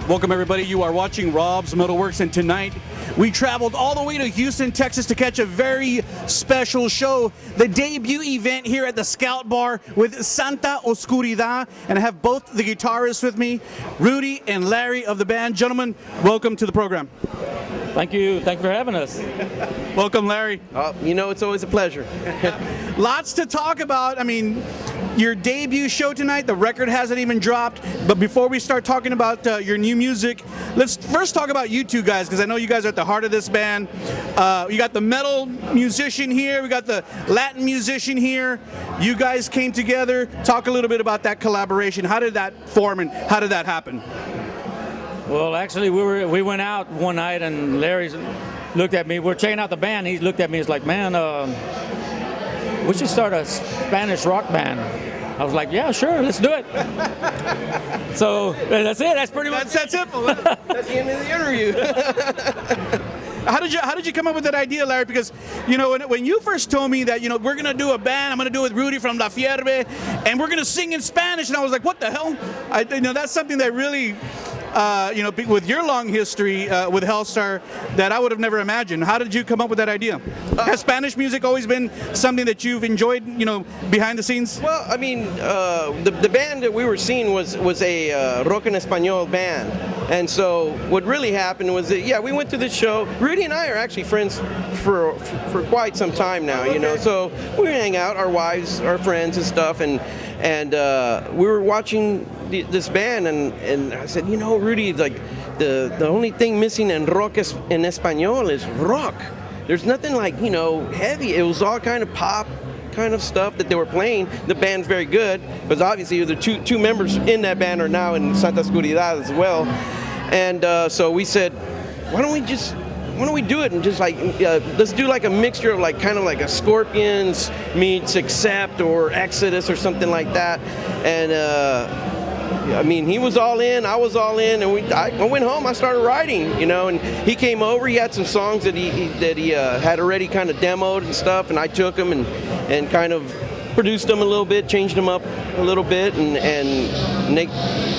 Welcome everybody, you are watching Rob's MetalWorks, and tonight we traveled all the way to Houston, Texas to catch a very special show, the debut event here at the Scout Bar with Santa Oscuridad, and I have both the guitarists with me, Rudy and Larry of the band. Gentlemen, welcome to the program. Thank you for having us. Welcome, Larry. You know, it's always a pleasure. Lots to talk about. I mean, your debut show tonight, the record hasn't even dropped, but before we start talking about your new music, let's first talk about you two guys, because I know you guys are at the heart of this band. You got the metal musician here, we got the Latin musician here. You guys came together. Talk a little bit about that collaboration. How did that form and how did that happen? Well, actually, we went out one night and Larry looked at me. We're checking out the band. He looked at me. He's like, "Man, we should start a Spanish rock band." I was like, "Yeah, sure, let's do it." So that's it. That's pretty much that simple. That's the end of the interview. How did you come up with that idea, Larry? Because, you know, when you first told me that, you know, we're going to do a band, I'm going to do it with Rudy from La Fiebre, and we're going to sing in Spanish, and I was like, what the hell? You know, that's something that really, you know, with your long history with Helstar, that I would have never imagined. How did you come up with that idea? Has Spanish music always been something that you've enjoyed, you know, behind the scenes? Well, I mean, the band that we were seeing was a rock en español band. And so what really happened was that, yeah, we went to this show. Rudy and I are actually friends for quite some time now, you know. So we hang out, our wives, our friends and stuff, and we were watching this band, and I said, you know, Rudy, like the only thing missing in rock en español is rock. There's nothing like, you know, heavy. It was all kind of pop kind of stuff that they were playing. The band's very good, because obviously the two members in that band are now in Santa Oscuridad as well. And so we said, why don't we do it and just like let's do like a mixture of like kind of like a Scorpions meets Accept or Exodus or something like that. And I mean, he was all in, I was all in, and I went home, I started writing, you know, and he came over, he had some songs that he had already kind of demoed and stuff, and I took them and kind of produced them a little bit, changed them up a little bit, and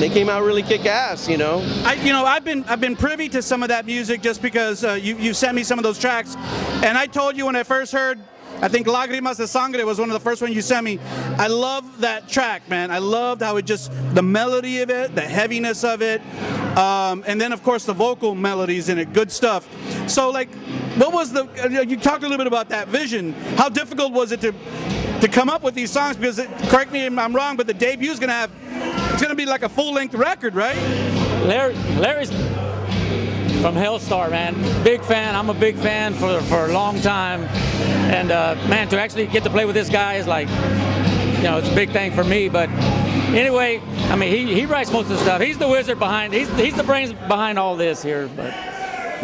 they came out really kick-ass, you know. I've been privy to some of that music just because you sent me some of those tracks, and I told you when I first heard, I think Lagrimas De Sangre was one of the first ones you sent me. I love that track, man. I loved how it just, the melody of it, the heaviness of it, and then of course the vocal melodies in it, good stuff. So like, what was you talked a little bit about that vision. How difficult was it to come up with these songs? Because, correct me if I'm wrong, but the debut's it's gonna be like a full-length record, right? Larry's from Helstar, man. Big fan. I'm a big fan for a long time. And man, to actually get to play with this guy is like, you know, it's a big thing for me. But anyway, I mean, he writes most of the stuff. He's the wizard behind. He's the brains behind all this here. But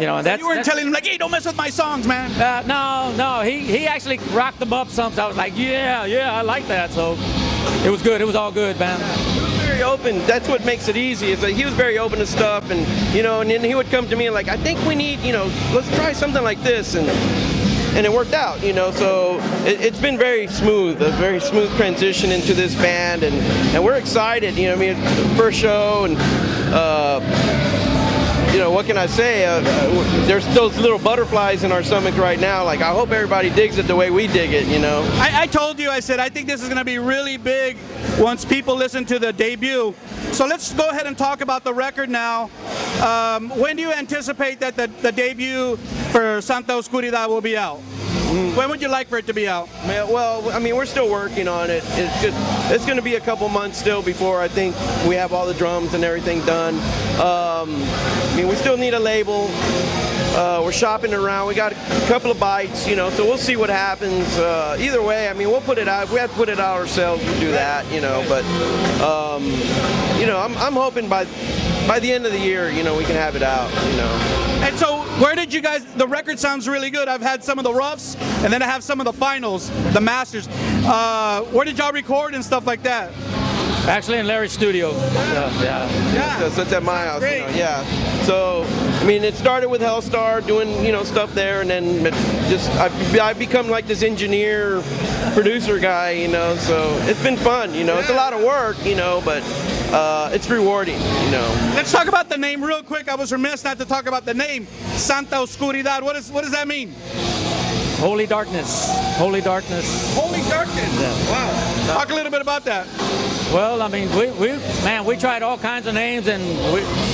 you know, and so you weren't telling him like, hey, don't mess with my songs, man. No. He actually rocked them up some. So I was like, yeah, I like that. So it was good. It was all good, man. Very open. That's what makes it easy. Is that he was very open to stuff, and you know, and then he would come to me and like, I think we need, you know, let's try something like this, and it worked out, you know. So it's been very smooth, a very smooth transition into this band, and we're excited, you know. I mean, first show, and you know, what can I say? There's those little butterflies in our stomach right now. Like, I hope everybody digs it the way we dig it, you know. I told you, I said, I think this is going to be really big once people listen to the debut. So let's go ahead and talk about the record now. When do you anticipate that the debut for Santa Oscuridad will be out? When would you like for it to be out? Well, I mean, we're still working on it. It's going to be a couple months still before I think we have all the drums and everything done. I mean, we still need a label. We're shopping around. We got a couple of bites, you know, so we'll see what happens. Either way, I mean, we'll put it out. If we have to put it out ourselves, we'll do that, you know. But, you know, I'm hoping by the end of the year, you know, we can have it out, you know. And so, where did you guys, the record sounds really good. I've had some of the roughs, and then I have some of the finals, the masters. Where did y'all record and stuff like that? Actually in Larry's studio. So it's at my house. Great. Yeah. So, I mean, it started with Helstar doing, stuff there, and then I've become like this engineer, producer guy, so it's been fun, It's a lot of work, but it's rewarding, Let's talk about the name real quick. I was remiss not to talk about the name, Santa Oscuridad. What does that mean? Holy darkness. Holy darkness. Holy darkness. Yeah. Wow. Talk a little bit about that. Well, I mean, we tried all kinds of names and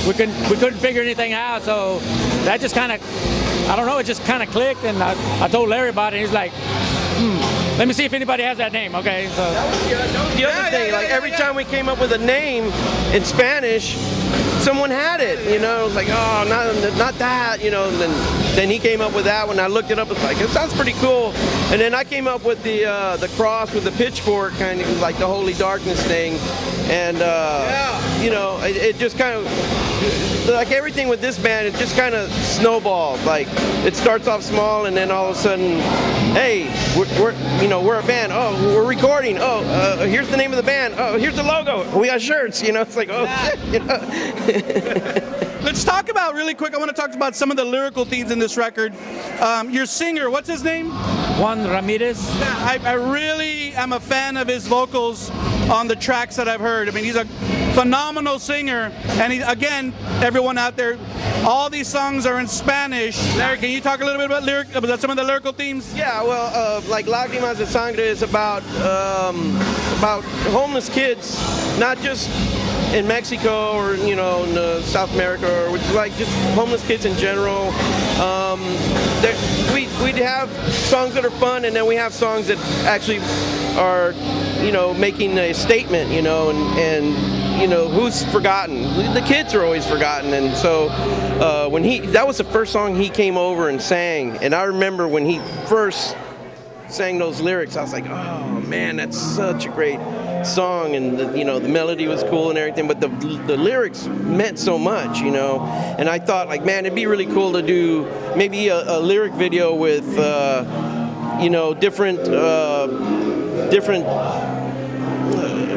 we couldn't figure anything out. So that just kind of, I don't know, it just kind of clicked. And I told Larry about it. And he's like, let me see if anybody has that name. Okay. So that was the other thing. Every time we came up with a name in Spanish, someone had it. It was like, oh, not that. And then he came up with that one. I looked it up. It's like, it sounds pretty cool. And then I came up with the cross with the pitchfork, kind of like the holy darkness thing. And it just kind of, like everything with this band, it just kind of snowballed. Like it starts off small, and then all of a sudden, hey, we're a band. Oh, we're recording. Oh, here's the name of the band. Oh, here's the logo. We got shirts. It's like, oh, Let's talk about really quick. I want to talk about some of the lyrical themes in this record. Your singer, what's his name? Juan Ramirez. Yeah, I really am a fan of his vocals on the tracks that I've heard. I mean, he's a phenomenal singer. And again, everyone out there, all these songs are in Spanish. Larry, can you talk a little bit about some of the lyrical themes? Yeah, well, like Lagrimas De Sangre is about homeless kids, not just in Mexico or in South America, or like just homeless kids in general. We have songs that are fun, and then we have songs that actually are making a statement, and who's forgotten? The kids are always forgotten. And so that was the first song he came over and sang, and I remember when he first sang those lyrics, I was like, oh man, that's such a great song, and the melody was cool and everything, but the lyrics meant so much, and I thought, like, man, it'd be really cool to do maybe a lyric video with different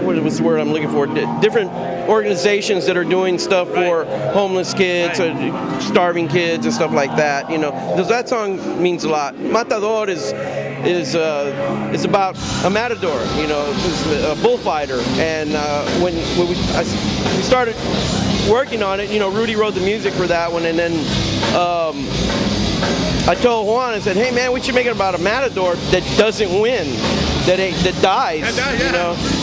what was the word I'm looking for? Different organizations that are doing stuff for homeless kids, or starving kids, and stuff like that. Because that song means a lot. Matador is about a matador, a bullfighter. And when we started working on it, Rudy wrote the music for that one, and then I told Juan, I said, hey man, we should make it about a matador that doesn't win, that dies,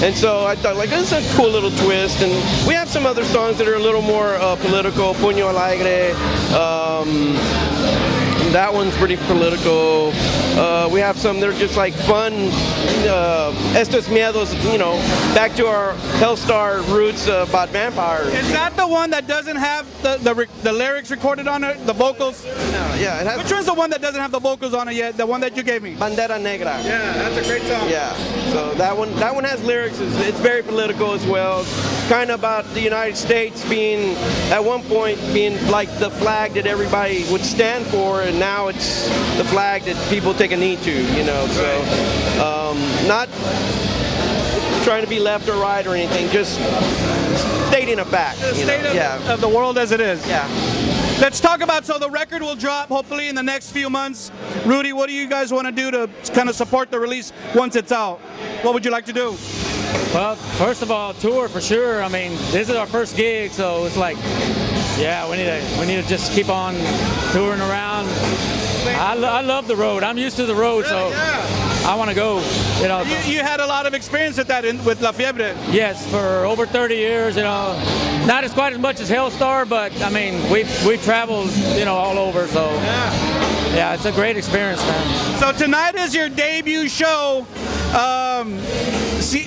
And so I thought, like, this is a cool little twist. And we have some other songs that are a little more political. Puño Alegre. That one's pretty political. We have some that are just like fun. Estos Miedos, back to our Helstar roots about vampires. Is that the one that doesn't have the lyrics recorded on it, the vocals? No, yeah. It has. Which one's the one that doesn't have the vocals on it yet? The one that you gave me? Bandera Negra. Yeah, that's a great song. Yeah. So that one has lyrics. It's very political as well. It's kind of about the United States being, at one point, being like the flag that everybody would stand for, and now it's the flag that people take a knee to, So not trying to be left or right or anything, just stating a fact. The state of the world as it is. Yeah. Let's talk about, so the record will drop hopefully in the next few months. Rudy, what do you guys want to do to kind of support the release once it's out? What would you like to do? Well, first of all, tour for sure. I mean, this is our first gig, so it's like, yeah, we need to just keep on touring around. I love the road. I'm used to the road, so I want to go. You had a lot of experience with that with La Fiebre. Yes, for over 30 years. Not as quite as much as Helstar, but I mean, we've traveled, all over. So yeah, it's a great experience, man. So tonight is your debut show.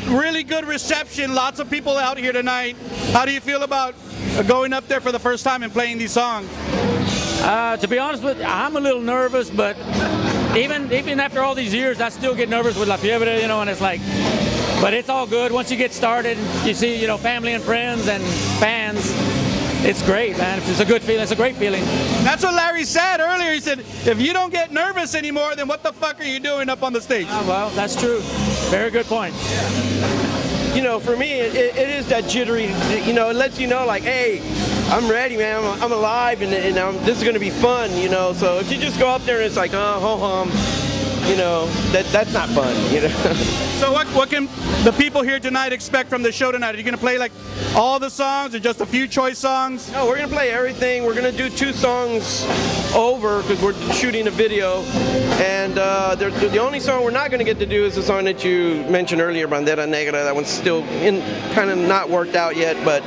Really good reception. Lots of people out here tonight. How do you feel about going up there for the first time and playing these songs? To be honest with you, I'm a little nervous, but even after all these years, I still get nervous with La Fiebre, and it's like, but it's all good. Once you get started, you see, family and friends and fans, it's great, man. It's a good feeling. It's a great feeling. That's what Larry said earlier. He said, if you don't get nervous anymore, then what the fuck are you doing up on the stage? Well, that's true. Very good point. you know, for me, it is that jittery, you know, it lets you know, like, hey, I'm ready, man, I'm alive, and this is going to be fun, you know. So if you just go up there and it's like, oh, ho-hum, you know, that's not fun, you know. So what can the people here tonight expect from the show tonight? Are you going to play like all the songs or just a few choice songs? No, we're going to play everything. We're going to do 2 songs over because we're shooting a video. And the only song we're not going to get to do is the song that you mentioned earlier, Bandera Negra. That one's still kind of not worked out yet, but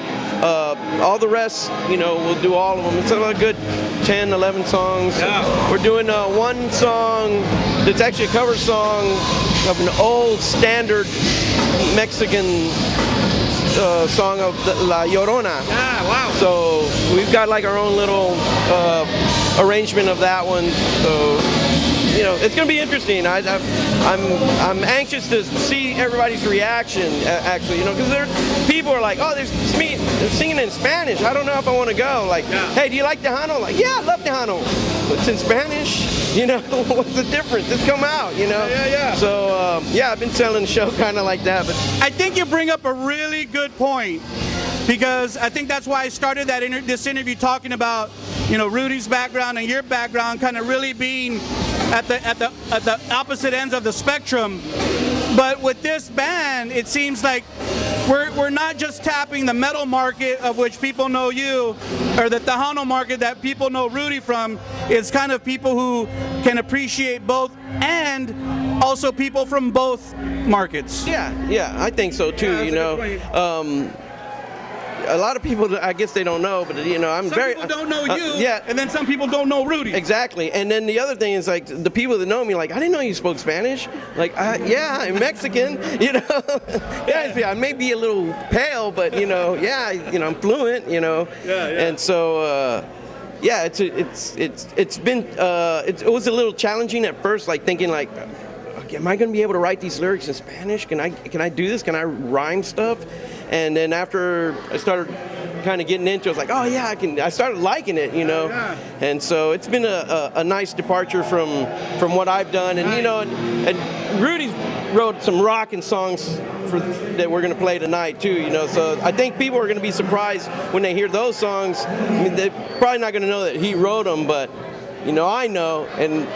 all the rest, you know, we'll do all of them. It's a good 10, 11 songs. Yeah. We're doing one song that's actually a cover song of an old standard Mexican song of La Llorona. Ah, wow. So we've got like our own little arrangement of that one. So, you know, it's going to be interesting. I'm anxious to see everybody's reaction, actually, you know, because people are like, oh, they're singing in Spanish. I don't know if I want to go. Like, hey, do you like tejano? Like, yeah, I love tejano. It's in Spanish, you know. What's the difference? Just come out, you know. Yeah. So, yeah, I've been telling the show kind of like that. But I think you bring up a really good point, because I think that's why I started this interview talking about, you know, Rudy's background and your background kind of really being at the opposite ends of the spectrum. But with this band, it seems like we're not just tapping the metal market, of which people know you, or the tejano market that people know Rudy from. It's kind of people who can appreciate both, and also people from both markets. Yeah, I think so too. Yeah, you know, a lot of people, I guess they don't know, but you know, some people don't know you, yeah, and then some people don't know Rudy. Exactly. And then the other thing is, like, the people that know me, like, I didn't know you spoke Spanish. Like, yeah, I'm Mexican, you know. Yeah, I may be a little pale, but you know, yeah, you know, I'm fluent, you know. Yeah. And so, yeah, it was a little challenging at first, like thinking like, okay, am I going to be able to write these lyrics in Spanish? Can I do this? Can I rhyme stuff? And then after I started kind of getting into it, I was like, oh yeah, I started liking it, you know. Yeah. And so it's been a nice departure from what I've done. And you know, and Rudy wrote some rocking songs that we're going to play tonight too, you know. So I think people are going to be surprised when they hear those songs. I mean, they're probably not going to know that he wrote them, but you know, I know. And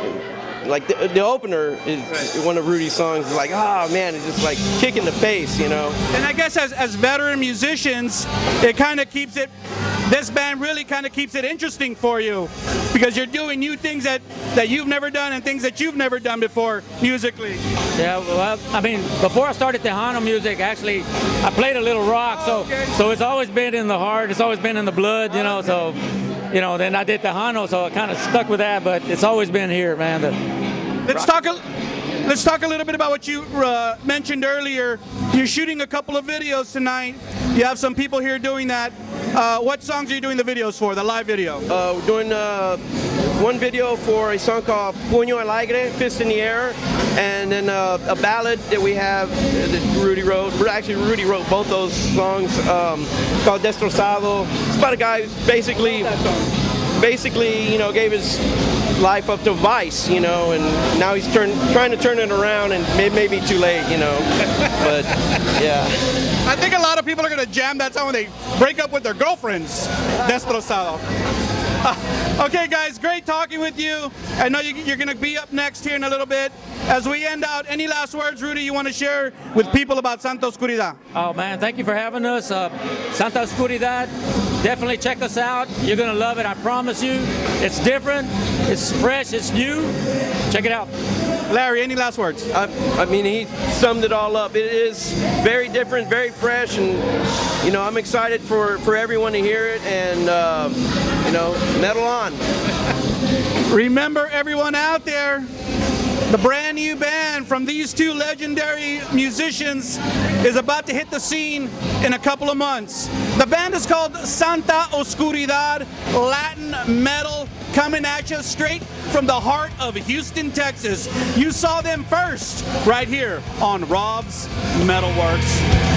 like the opener is one of Rudy's songs. It's like, oh man, it's just like kick in the face, you know. And I guess as veteran musicians, it kind of keeps it, this band really kind of keeps it interesting for you, because you're doing new things that you've never done and things that you've never done before musically. Yeah, well, I mean, before I started tejano music, actually, I played a little rock, so it's always been in the heart, it's always been in the blood, you know, so, you know, then I did tejano, so I kind of stuck with that, but it's always been here, man. Let's talk a little bit about what you mentioned earlier. You're shooting a couple of videos tonight. You have some people here doing that. What songs are you doing the videos for, the live video? We're doing one video for a song called Puño al Aire, Fist in the Air, and then a ballad that we have that Rudy wrote. Actually, Rudy wrote both those songs, called Detrozado. It's about a guy who's basically, you know, gave his life up to vice, you know, and now he's trying to turn it around, and it may be too late, you know. But yeah, I think a lot of people are gonna jam that song when they break up with their girlfriends. Destrozado. Okay, guys, great talking with you. I know you're gonna be up next here in a little bit. As we end out, any last words, Rudy, you want to share with people about Santa Oscuridad? Oh man, thank you for having us. Santa Oscuridad, definitely check us out. You're gonna love it, I promise you. It's different, it's fresh, it's new. Check it out. Larry, any last words? I mean, he summed it all up. It is very different, very fresh, and you know, I'm excited for everyone to hear it, and you know, metal on. Remember, everyone out there, the brand new band from these two legendary musicians is about to hit the scene in a couple of months. The band is called Santa Oscuridad, Latin metal, coming at you straight from the heart of Houston, Texas. You saw them first right here on Rob's MetalWorks.